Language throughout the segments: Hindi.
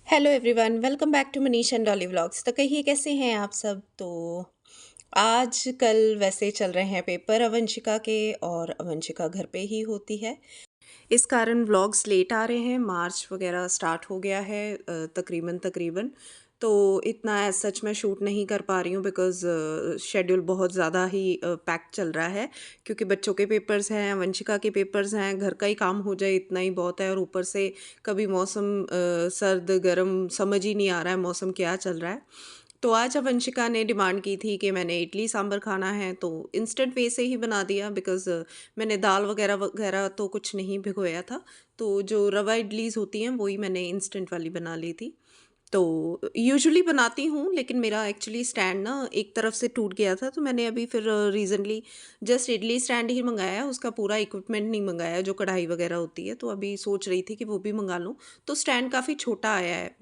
Hello everyone, welcome back to Manish and Dolly vlogs. तो कहिए कैसे हैं आप सब। तो आज कल वैसे चल रहे हैं पेपर अवंशिका के, और अवंशिका घर पे ही होती है। इस कारण व्लॉग्स लेट आ रहे हैं। मार्च वगैरह स्टार्ट हो गया है तकरीबन तकरीबन। तो इतना एज सच मैं शूट नहीं कर पा रही हूँ बिकॉज़ शेड्यूल बहुत ज़्यादा ही पैक चल रहा है, क्योंकि बच्चों के पेपर्स हैं, वंशिका के पेपर्स हैं, घर का ही काम हो जाए इतना ही बहुत है। और ऊपर से कभी मौसम सर्द गर्म समझ ही नहीं आ रहा है मौसम क्या चल रहा है। तो आज वंशिका ने डिमांड की थी कि मैंने इडली सांभर खाना है, तो इंस्टेंट वे से ही बना दिया बिकॉज़ मैंने दाल वगैरह वगैरह तो कुछ नहीं भिगोया था। तो जो रवा इडलीज़ होती हैं वही मैंने इंस्टेंट वाली बना ली थी। तो यूजुअली बनाती हूँ, लेकिन मेरा एक्चुअली स्टैंड ना एक तरफ से टूट गया था, तो मैंने अभी फिर रीसेंटली जस्ट इडली स्टैंड ही मंगाया है। उसका पूरा इक्विपमेंट नहीं मंगाया जो कढ़ाई वगैरह होती है। तो अभी सोच रही थी कि वो भी मंगा लूँ। तो स्टैंड काफ़ी छोटा आया है,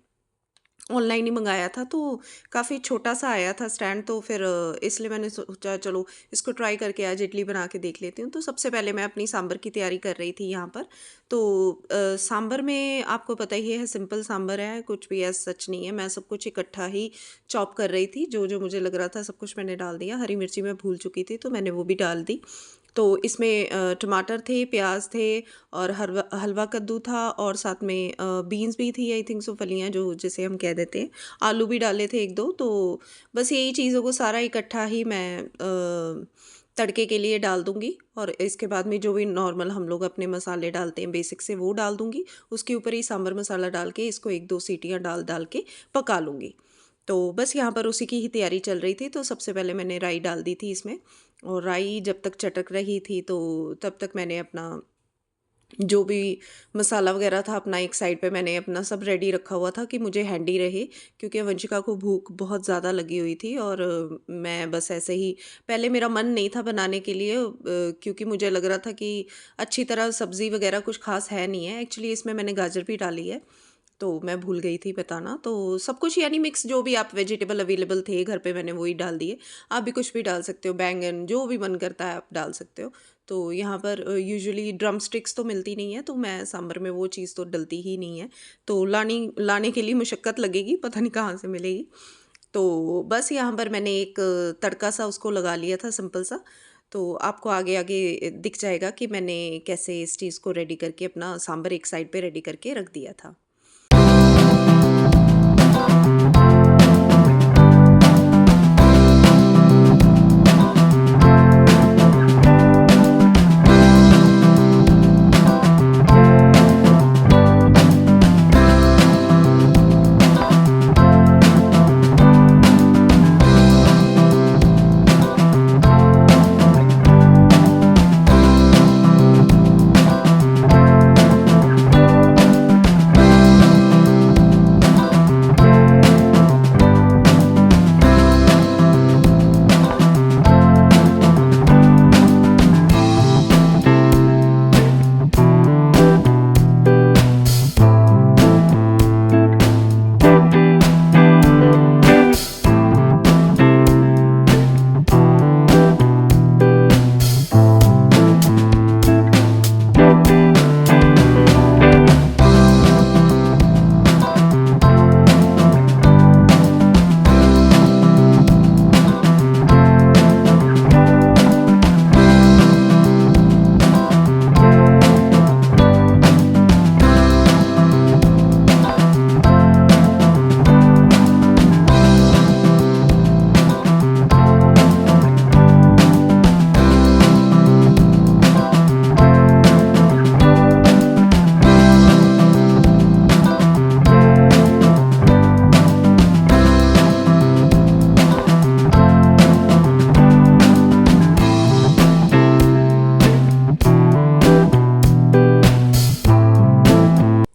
ऑनलाइन ही मंगाया था, तो काफ़ी छोटा-सा आया था स्टैंड। तो फिर इसलिए मैंने सोचा चलो इसको ट्राई करके आज इडली बना के देख लेती हूँ। तो सबसे पहले मैं अपनी सांभर की तैयारी कर रही थी यहाँ पर। तो सांभर में आपको पता ही है, सिंपल सांभर है, कुछ भी ऐसा सच नहीं है। मैं सब कुछ इकट्ठा ही चॉप कर रही थी, जो-जो मुझे लग रहा था सब कुछ मैंने डाल दिया। हरी मिर्ची मैं भूल चुकी थी, तो मैंने वो भी डाल दी। तो इसमें टमाटर थे, प्याज़ थे, और हरवा हलवा कद्दू था, और साथ में बीन्स भी थी, आई थिंक सो, फलियाँ जो जिसे हम कह देते हैं। आलू भी डाले थे 1-2। तो बस यही चीज़ों को सारा इकट्ठा ही मैं तड़के के लिए डाल दूँगी, और इसके बाद में जो भी नॉर्मल हम लोग अपने मसाले डालते हैं बेसिक से, वो डाल दूँगी। उसके ऊपर ही सांभर मसाला डाल के इसको 1-2 सीटियाँ डाल-डाल के पका लूँगी। तो बस यहाँ पर उसी की ही तैयारी चल रही थी। तो सबसे पहले मैंने राई डाल दी थी इसमें, और राई जब तक चटक रही थी तो तब तक मैंने अपना जो भी मसाला वगैरह था अपना एक साइड पे मैंने अपना सब रेडी रखा हुआ था कि मुझे हैंडी रहे, क्योंकि वंशिका को भूख बहुत ज़्यादा लगी हुई थी। और मैं बस ऐसे ही, पहले मेरा मन नहीं था बनाने के लिए, क्योंकि मुझे लग रहा था कि अच्छी तरह सब्ज़ी वगैरह कुछ खास है नहीं है। एक्चुअली इसमें मैंने गाजर भी डाली है, तो मैं भूल गई थी बताना। तो सब कुछ यानी मिक्स जो भी आप वेजिटेबल अवेलेबल थे घर पे मैंने वही डाल दिए। आप भी कुछ भी डाल सकते हो, बैंगन जो भी मन करता है आप डाल सकते हो। तो यहाँ पर यूजुअली ड्रम स्टिक्स तो मिलती नहीं है, तो मैं सांभर में वो चीज़ तो डलती ही नहीं है। तो लाने के लिए मुशक्कत लगेगी, पता नहीं कहाँ से मिलेगी। तो बस यहाँ पर मैंने एक तड़का सा उसको लगा लिया था, सिंपल सा। तो आपको आगे-आगे दिख जाएगा कि मैंने कैसे इस चीज़ को रेडी करके अपना सांभर एक साइड पे रेडी करके रख दिया था।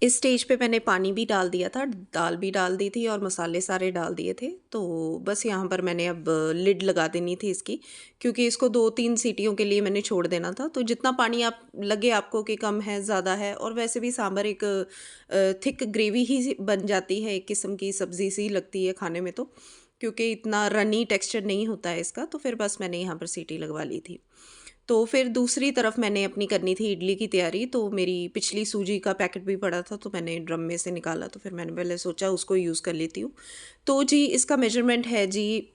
इस स्टेज पे मैंने पानी भी डाल दिया था, दाल भी डाल दी थी, और मसाले सारे डाल दिए थे। तो बस यहाँ पर मैंने अब लिड लगा देनी थी इसकी, क्योंकि इसको 2-3 सीटियों के लिए मैंने छोड़ देना था। तो जितना पानी आप लगे आपको कि कम है, ज़्यादा है, और वैसे भी सांभर एक थिक ग्रेवी ही बन जाती है, एक किस्म की सब्ज़ी सी लगती है खाने में, तो क्योंकि इतना रनी टेक्सचर नहीं होता है इसका। तो फिर बस मैंने यहाँ पर सीटी लगवा ली थी। तो फिर दूसरी तरफ मैंने अपनी करनी थी इडली की तैयारी, तो मेरी पिछली सूजी का पैकेट भी पड़ा था, तो मैंने ड्रम में से निकाला, तो फिर मैंने पहले सोचा उसको यूज़ कर लेती हूँ। तो जी इसका मेजरमेंट है जी,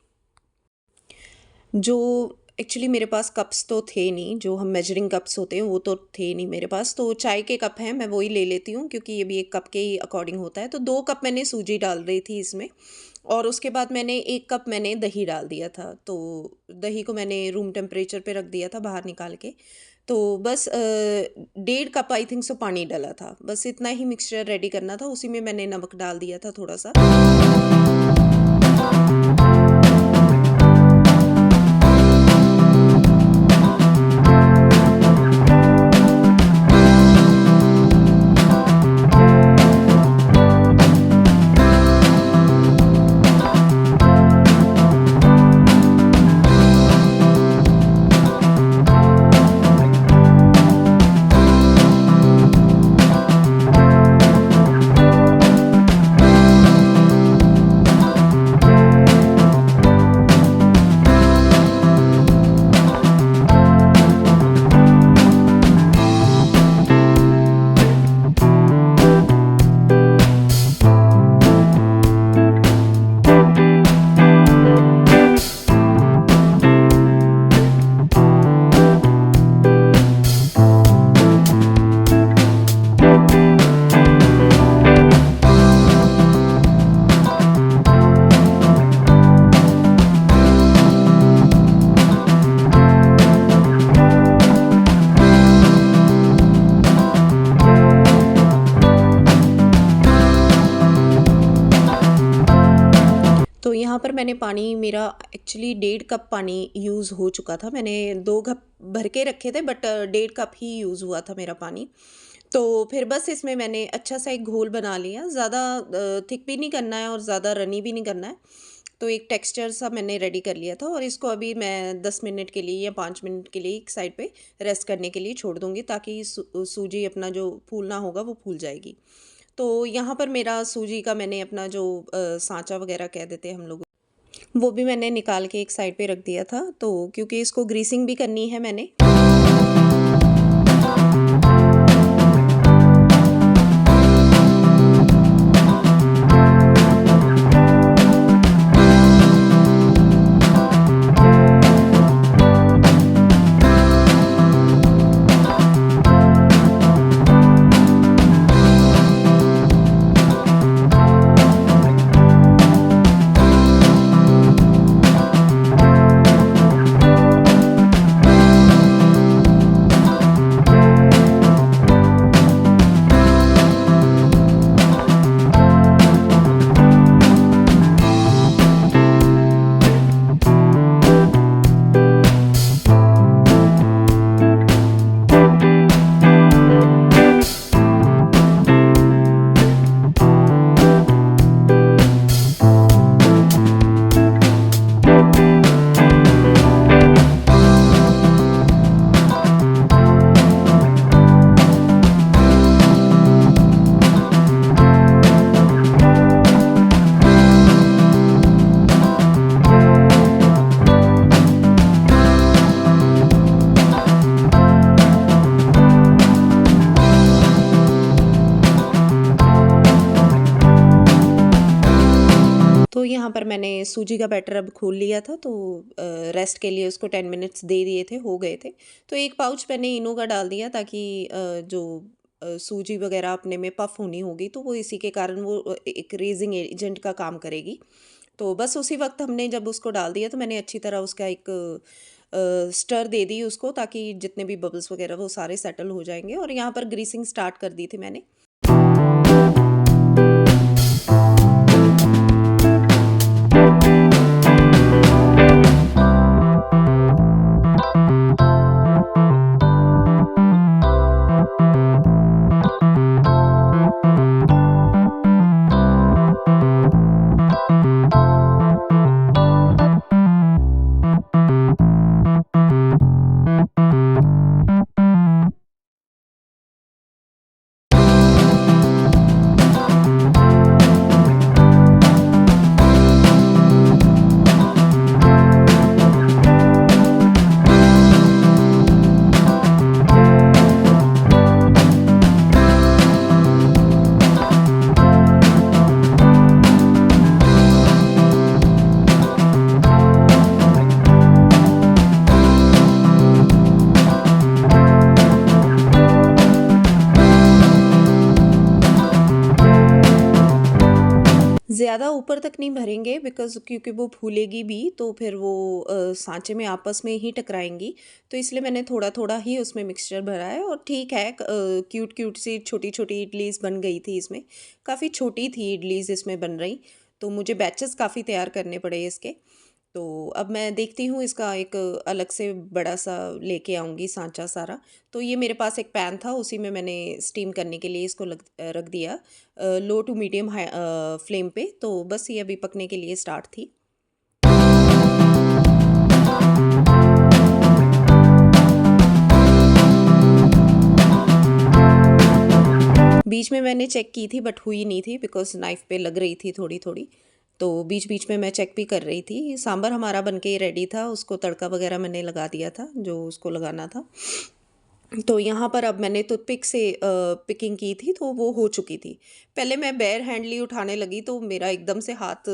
जो एक्चुअली मेरे पास कप्स तो थे नहीं, जो हम मेजरिंग कप्स होते हैं वो तो थे नहीं मेरे पास, तो चाय के कप हैं, मैं वही ले लेती हूँ क्योंकि ये भी एक कप के ही अकॉर्डिंग होता है। तो 2 कप मैंने सूजी डाल रही थी इसमें, और उसके बाद मैंने 1 कप मैंने दही डाल दिया था। तो दही को मैंने रूम टेम्परेचर पे रख दिया था बाहर निकाल के। तो बस 1.5 कप आई थिंक सो पानी डाला था। बस इतना ही मिक्सचर रेडी करना था, उसी में मैंने नमक डाल दिया था थोड़ा-सा। तो यहाँ पर मैंने पानी मेरा एक्चुअली 1.5 कप पानी यूज़ हो चुका था। मैंने 2 कप भर के रखे थे, बट 1.5 कप ही यूज़ हुआ था मेरा पानी। तो फिर बस इसमें मैंने अच्छा सा एक घोल बना लिया, ज़्यादा थिक भी नहीं करना है और ज़्यादा रनी भी नहीं करना है। तो एक टेक्सचर सा मैंने रेडी कर लिया था, और इसको अभी मैं 10 मिनट के लिए या 5 मिनट के लिए एक साइड पे रेस्ट करने के लिए छोड़ दूँगी, ताकि सूजी अपना जो फूलना होगा वो फूल जाएगी। तो यहाँ पर मेरा सूजी का मैंने अपना जो साँचा वग़ैरह कह देते हैं हम लोग, वो भी मैंने निकाल के एक साइड पे रख दिया था। तो क्योंकि इसको ग्रीसिंग भी करनी है मैंने। तो यहाँ पर मैंने सूजी का बैटर अब खोल लिया था, तो रेस्ट के लिए उसको 10 मिनट्स दे दिए थे, हो गए थे। तो एक पाउच मैंने इनो का डाल दिया, ताकि जो सूजी वगैरह अपने में पफ होनी होगी, तो वो इसी के कारण वो एक रेजिंग एजेंट का काम करेगी। तो बस उसी वक्त हमने जब उसको डाल दिया, तो मैंने अच्छी तरह उसका एक स्टर दे दी उसको, ताकि जितने भी बबल्स वगैरह वो सारे सेटल हो जाएंगे। और यहाँ पर ग्रीसिंग स्टार्ट कर दी थी मैंने। ज़्यादा ऊपर तक नहीं भरेंगे बिकॉज़ क्योंकि वो फूलेगी भी तो फिर वो सांचे में आपस में ही टकराएँगी। तो इसलिए मैंने थोड़ा-थोड़ा ही उसमें मिक्सचर भरा है और ठीक है, क्यूट-क्यूट सी छोटी-छोटी इडलीज़ बन गई थी इसमें। काफ़ी छोटी थी इडलीज़ इसमें बन रही, तो मुझे बैचेज़ काफ़ी तैयार करने पड़े इसके। तो अब मैं देखती हूँ इसका एक अलग से बड़ा-सा लेके आऊँगी सांचा सारा। तो ये मेरे पास एक पैन था, उसी में मैंने स्टीम करने के लिए इसको रख दिया लो टू मीडियम फ्लेम पे। तो बस ये अभी पकने के लिए स्टार्ट थी। बीच में मैंने चेक की थी बट हुई नहीं थी बिकॉज़ नाइफ़ पे लग रही थी थोड़ी-थोड़ी। तो बीच-बीच में मैं चेक भी कर रही थी। सांभर हमारा बन के रेडी था, उसको तड़का वग़ैरह मैंने लगा दिया था, जो उसको लगाना था। तो यहाँ पर अब मैंने टूथपिक से पिकिंग की थी तो वो हो चुकी थी। पहले मैं बेयर हैंडली उठाने लगी तो मेरा एकदम से हाथ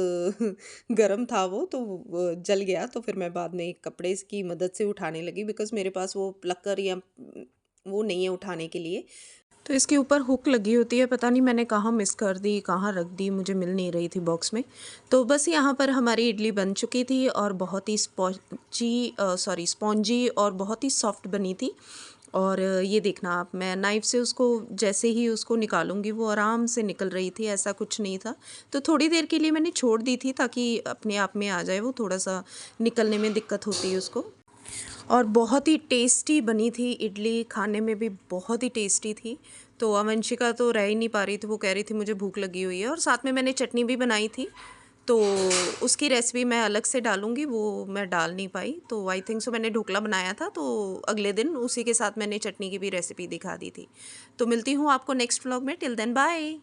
गरम था वो तो जल गया। तो फिर मैं बाद में एक कपड़े की मदद से उठाने लगी बिकॉज़ मेरे पास वो प्लकर या वो नहीं है उठाने के लिए। तो इसके ऊपर हुक लगी होती है, पता नहीं मैंने कहाँ मिस कर दी, कहाँ रख दी, मुझे मिल नहीं रही थी बॉक्स में। तो बस यहाँ पर हमारी इडली बन चुकी थी और बहुत ही स्पॉन्जी और बहुत ही सॉफ्ट बनी थी। और ये देखना आप, मैं नाइफ़ से उसको जैसे ही उसको निकालूंगी वो आराम से निकल रही थी, ऐसा कुछ नहीं था। तो थोड़ी देर के लिए मैंने छोड़ दी थी ताकि अपने आप में आ जाए, वो थोड़ा सा निकलने में दिक्कत होती है उसको। और बहुत ही टेस्टी बनी थी इडली, खाने में भी बहुत ही टेस्टी थी। तो अवंशिका तो रह ही नहीं पा रही थी, वो कह रही थी मुझे भूख लगी हुई है। और साथ में मैंने चटनी भी बनाई थी, तो उसकी रेसिपी मैं अलग से डालूँगी, वो मैं डाल नहीं पाई। तो आई थिंक सो मैंने ढोकला बनाया था, तो अगले दिन उसी के साथ मैंने चटनी की भी रेसिपी दिखा दी थी। तो मिलती हूँ आपको नेक्स्ट व्लॉग में, टिल देन बाय।